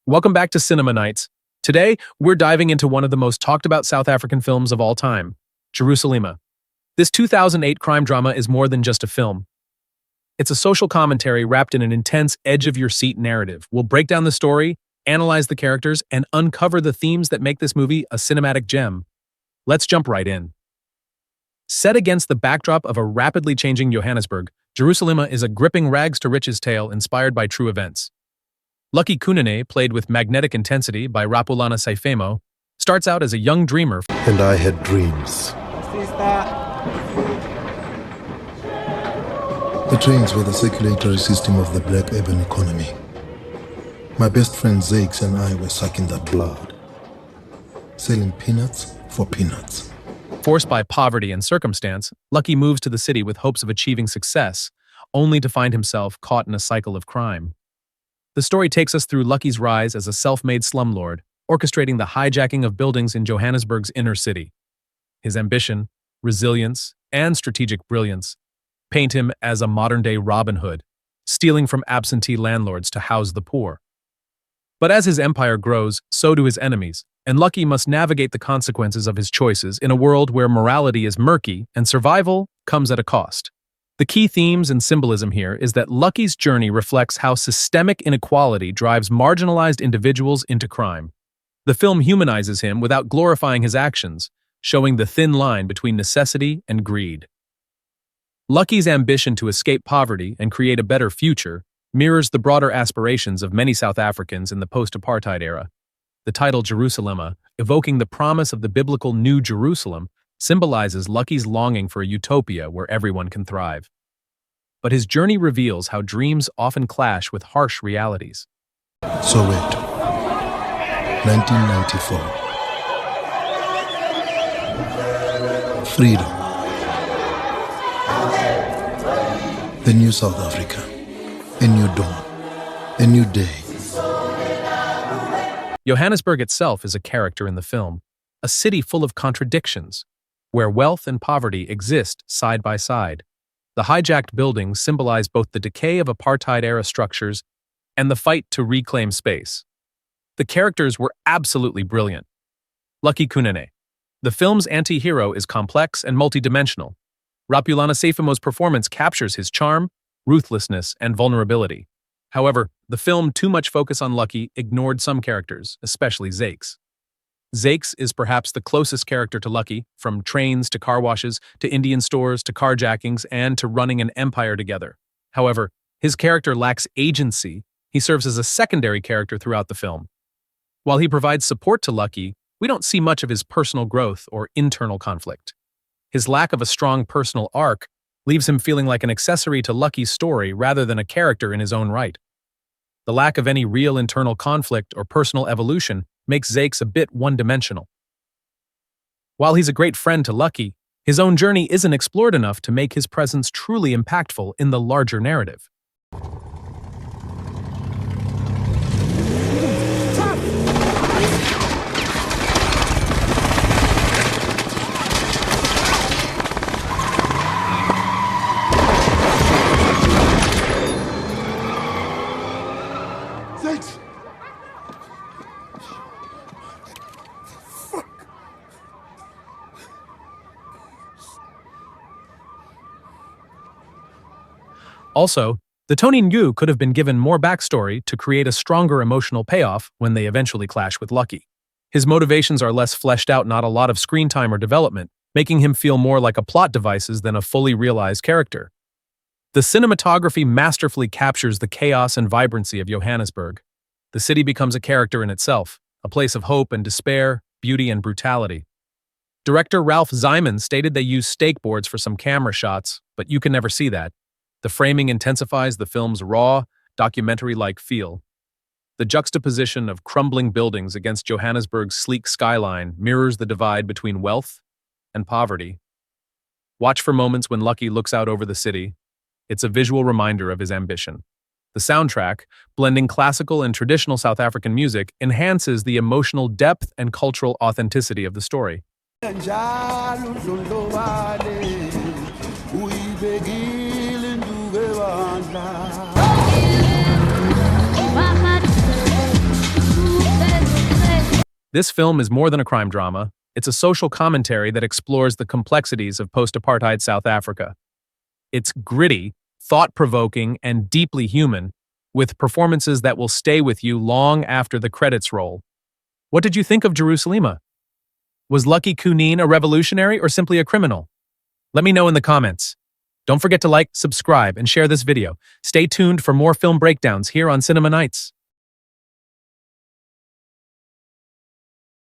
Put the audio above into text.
Welcome back to Cinema Nights. Today, we're diving into one of the most talked about South African films of all time, Jerusalema. This 2008 crime drama is more than just a film. It's a social commentary wrapped in an intense, edge-of-your-seat narrative. We'll break down the story, analyze the characters, and uncover the themes that make this movie a cinematic gem. Let's jump right in. Set against the backdrop of a rapidly changing Johannesburg, Jerusalema is a gripping rags-to-riches tale inspired by true events. Lucky Kunene, played with magnetic intensity by Rapulana Saifemo, starts out as a young dreamer. And I had dreams. The trains were the circulatory system of the black urban economy. My best friend Zakes and I were sucking that blood, selling peanuts for peanuts. Forced by poverty and circumstance, Lucky moves to the city with hopes of achieving success, only to find himself caught in a cycle of crime. The story takes us through Lucky's rise as a self-made slumlord, orchestrating the hijacking of buildings in Johannesburg's inner city. His ambition, resilience, and strategic brilliance paint him as a modern-day Robin Hood, stealing from absentee landlords to house the poor. But as his empire grows, so do his enemies, and Lucky must navigate the consequences of his choices in a world where morality is murky and survival comes at a cost. The key themes and symbolism here is that Lucky's journey reflects how systemic inequality drives marginalized individuals into crime. The film humanizes him without glorifying his actions, showing the thin line between necessity and greed. Lucky's ambition to escape poverty and create a better future mirrors the broader aspirations of many South Africans in the post-apartheid era. The title Jerusalema, evoking the promise of the biblical New Jerusalem, symbolizes Lucky's longing for a utopia where everyone can thrive. But his journey reveals how dreams often clash with harsh realities. Soweto, 1994. Freedom. The new South Africa. A new dawn. A new day. Johannesburg itself is a character in the film, a city full of contradictions, where wealth and poverty exist side by side. The hijacked buildings symbolize both the decay of apartheid-era structures and the fight to reclaim space. The characters were absolutely brilliant. Lucky Kunene. The film's anti-hero is complex and multidimensional. Rapulana Saifemo's performance captures his charm, ruthlessness, and vulnerability. However, the film too much focus on Lucky ignored some characters, especially Zakes. Zakes is perhaps the closest character to Lucky, from trains to car washes, to Indian stores, to carjackings, and to running an empire together. However, his character lacks agency. He serves as a secondary character throughout the film. While he provides support to Lucky, we don't see much of his personal growth or internal conflict. His lack of a strong personal arc leaves him feeling like an accessory to Lucky's story rather than a character in his own right. The lack of any real internal conflict or personal evolution makes Zakes a bit one-dimensional. While he's a great friend to Lucky, his own journey isn't explored enough to make his presence truly impactful in the larger narrative. Zakes! Also, the Tony Ngu could have been given more backstory to create a stronger emotional payoff when they eventually clash with Lucky. His motivations are less fleshed out, not a lot of screen time or development, making him feel more like a plot device than a fully realized character. The cinematography masterfully captures the chaos and vibrancy of Johannesburg. The city becomes a character in itself, a place of hope and despair, beauty and brutality. Director Ralph Simon stated they used stake boards for some camera shots, but you can never see that. The framing intensifies the film's raw, documentary-like feel. The juxtaposition of crumbling buildings against Johannesburg's sleek skyline mirrors the divide between wealth and poverty. Watch for moments when Lucky looks out over the city. It's a visual reminder of his ambition. The soundtrack, blending classical and traditional South African music, enhances the emotional depth and cultural authenticity of the story. This film is more than a crime drama. It's a social commentary that explores the complexities of post-apartheid South Africa. It's gritty, thought-provoking, and deeply human, with performances that will stay with you long after the credits roll. What did you think of Jerusalema? Was Lucky Kunene a revolutionary or simply a criminal? Let me know in the comments. Don't forget to like, subscribe, and share this video. Stay tuned for more film breakdowns here on Cinema Nights.